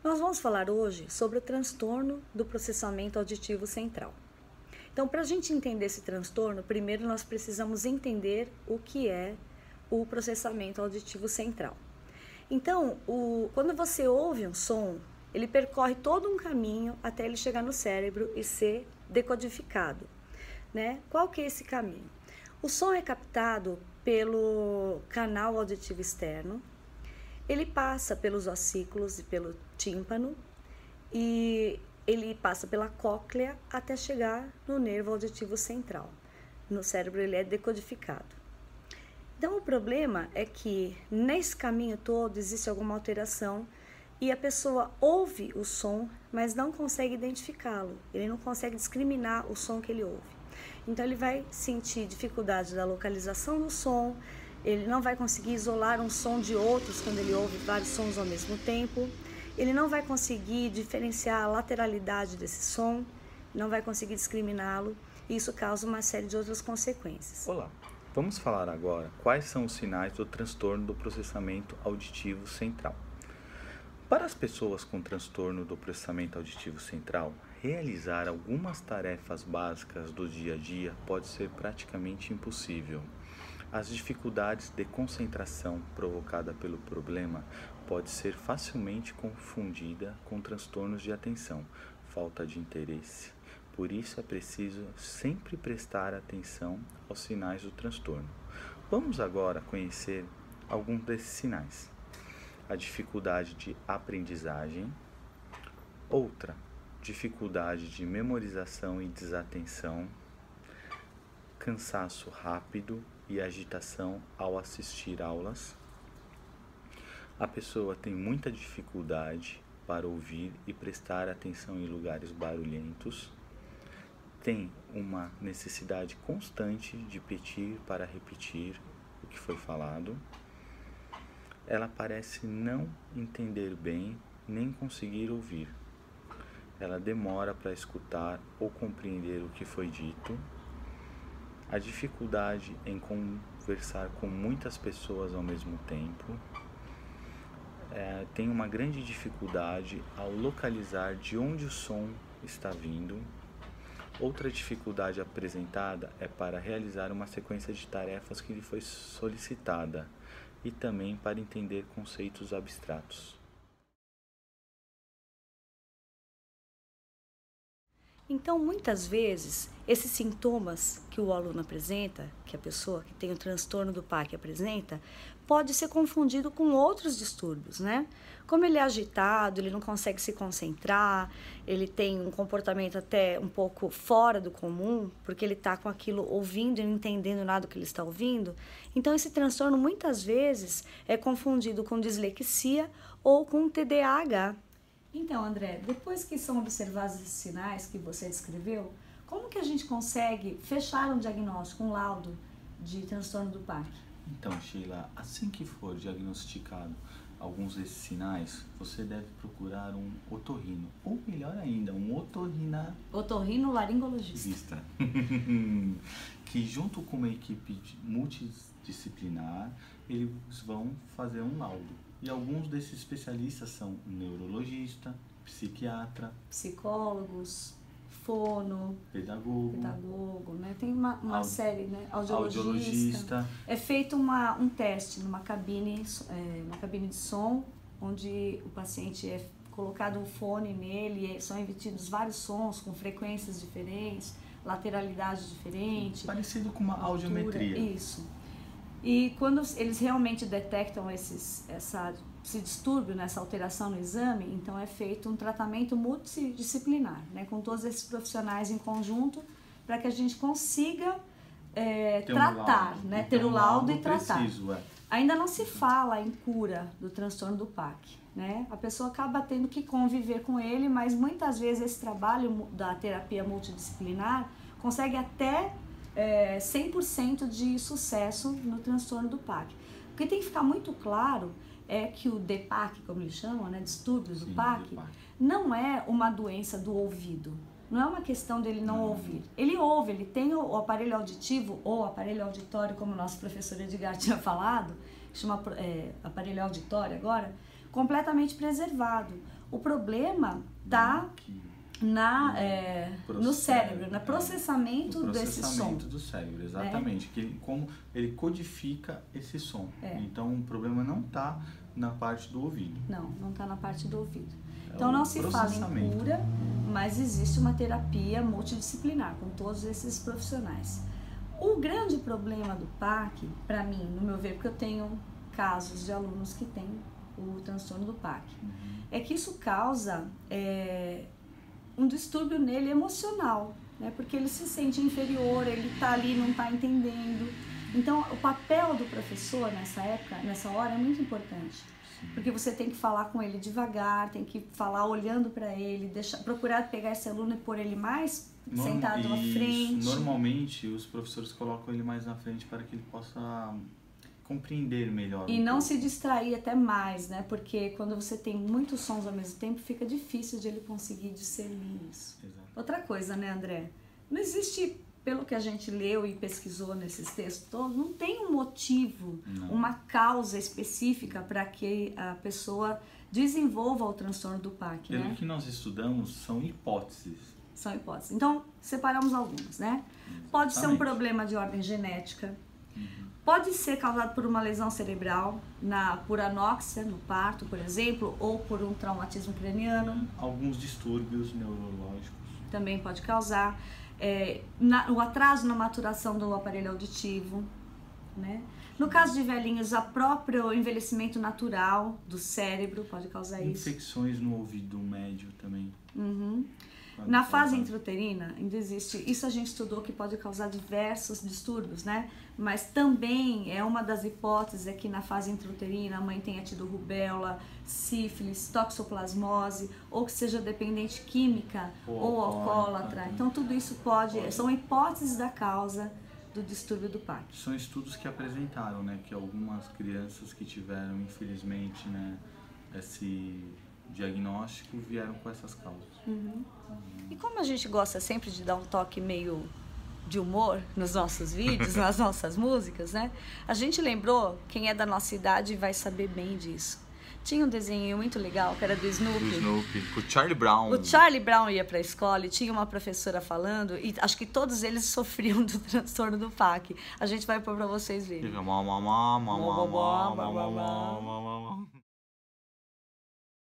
Nós vamos falar hoje sobre o transtorno do processamento auditivo central. Então, para a gente entender esse transtorno, primeiro nós precisamos entender o que é o processamento auditivo central. Então, quando você ouve um som, ele percorre todo um caminho até ele chegar no cérebro e ser decodificado, né? Qual que é esse caminho? O som é captado pelo canal auditivo externo. Ele passa pelos ossículos e pelo tímpano e ele passa pela cóclea até chegar no nervo auditivo central. No cérebro ele é decodificado. Então o problema é que nesse caminho todo existe alguma alteração e a pessoa ouve o som, mas não consegue identificá-lo. Ele não consegue discriminar o som que ele ouve. Então ele vai sentir dificuldade da localização do som. Ele não vai conseguir isolar um som de outros quando ele ouve vários sons ao mesmo tempo. Ele não vai conseguir diferenciar a lateralidade desse som, não vai conseguir discriminá-lo, e isso causa uma série de outras consequências. Olá, vamos falar agora quais são os sinais do transtorno do processamento auditivo central. Para as pessoas com transtorno do processamento auditivo central, realizar algumas tarefas básicas do dia a dia pode ser praticamente impossível. As dificuldades de concentração provocada pelo problema pode ser facilmente confundida com transtornos de atenção, falta de interesse. Por isso é preciso sempre prestar atenção aos sinais do transtorno. Vamos agora conhecer alguns desses sinais. A dificuldade de aprendizagem. Outra, dificuldade de memorização e desatenção. Cansaço rápido e agitação ao assistir aulas. A pessoa tem muita dificuldade para ouvir e prestar atenção em lugares barulhentos. Tem uma necessidade constante de pedir para repetir o que foi falado. Ela parece não entender bem nem conseguir ouvir. Ela demora para escutar ou compreender o que foi dito. A dificuldade em conversar com muitas pessoas ao mesmo tempo. Tem uma grande dificuldade ao localizar de onde o som está vindo. Outra dificuldade apresentada é para realizar uma sequência de tarefas que lhe foi solicitada e também para entender conceitos abstratos. Então, muitas vezes, esses sintomas que o aluno apresenta, que a pessoa que tem o transtorno do PAC apresenta, pode ser confundido com outros distúrbios, né? Como ele é agitado, ele não consegue se concentrar, ele tem um comportamento até um pouco fora do comum, porque ele está com aquilo ouvindo e não entendendo nada do que ele está ouvindo. Então, esse transtorno muitas vezes é confundido com dislexia ou com TDAH. Então, André, depois que são observados esses sinais que você descreveu, como que a gente consegue fechar um diagnóstico, um laudo de transtorno do PAC? Então, Sheila, assim que for diagnosticado alguns desses sinais, você deve procurar um otorrino, ou melhor ainda, um otorrinolaringologista. Que junto com uma equipe multidisciplinar, eles vão fazer um laudo. E alguns desses especialistas são neurologista, psiquiatra, psicólogos, fono, pedagogo, né? Tem uma série, né? Audiologista. É feito um teste numa cabine de som, onde o paciente é colocado um fone nele e são emitidos vários sons com frequências diferentes, lateralidade diferente. Parecido com uma audiometria. Isso. E quando eles realmente detectam esse distúrbio, essa alteração no exame, então é feito um tratamento multidisciplinar, né, com todos esses profissionais em conjunto, para que a gente consiga tratar, né, ter o laudo e tratar. Preciso, Ainda não se fala em cura do transtorno do PAC, né? A pessoa acaba tendo que conviver com ele, mas muitas vezes esse trabalho da terapia multidisciplinar consegue até 100% de sucesso no transtorno do PAC. O que tem que ficar muito claro é que o DPAC, como eles chamam, né, distúrbios do PAC, não é uma doença do ouvido. Não é uma questão dele não ouvir. Ele ouve, ele tem o aparelho auditivo ou aparelho auditório, como o nosso professor Edgar tinha falado, que chama aparelho auditório agora, completamente preservado. O problema está no cérebro, no processamento desse som. Do cérebro, exatamente. Que como ele codifica esse som. Então o problema não está na parte do ouvido. Não está na parte do ouvido. Então não se fala em cura, mas existe uma terapia multidisciplinar com todos esses profissionais. O grande problema do PAC, para mim, no meu ver, porque eu tenho casos de alunos que têm o transtorno do PAC, é que isso causa um distúrbio nele emocional, né? Porque ele se sente inferior, ele está ali, não está entendendo. Então, o papel do professor nessa hora é muito importante, porque você tem que falar com ele devagar, tem que falar olhando para ele, procurar pegar esse aluno e pôr ele mais sentado à frente. Normalmente, os professores colocam ele mais na frente para que ele possa compreender melhor. E não se distrair até mais, né? Porque quando você tem muitos sons ao mesmo tempo, fica difícil de ele conseguir discernir isso. Exato. Outra coisa, né, André? Não existe, pelo que a gente leu e pesquisou nesses textos todos, não tem um motivo, uma causa específica para que a pessoa desenvolva o transtorno do PAC, né? Pelo que nós estudamos, são hipóteses. São hipóteses. Então, separamos algumas, né? Pode ser um problema de ordem genética, pode ser causado por uma lesão cerebral, por anóxia no parto, por exemplo, ou por um traumatismo craniano. Alguns distúrbios neurológicos. Também pode causar. O atraso na maturação do aparelho auditivo, né? No caso de velhinhos, o próprio envelhecimento natural do cérebro pode causar isso. Infecções no ouvido médio também. Na fase intrauterina, ainda existe, isso a gente estudou que pode causar diversos distúrbios, né? Mas também uma das hipóteses que na fase intrauterina a mãe tenha tido rubéola, sífilis, toxoplasmose, ou que seja dependente química ou alcoólatra. Então tudo isso são hipóteses da causa do distúrbio do PAC. São estudos que apresentaram, né, que algumas crianças que tiveram, infelizmente, né, esse diagnóstico vieram com essas causas. E como a gente gosta sempre de dar um toque meio de humor nos nossos vídeos, nas nossas músicas, né? A gente lembrou, quem é da nossa idade vai saber bem disso. Tinha um desenho muito legal, que era do Snoopy. O Charlie Brown. O Charlie Brown ia para a escola e tinha uma professora falando, e acho que todos eles sofriam do transtorno do PAC. A gente vai pôr para vocês verem.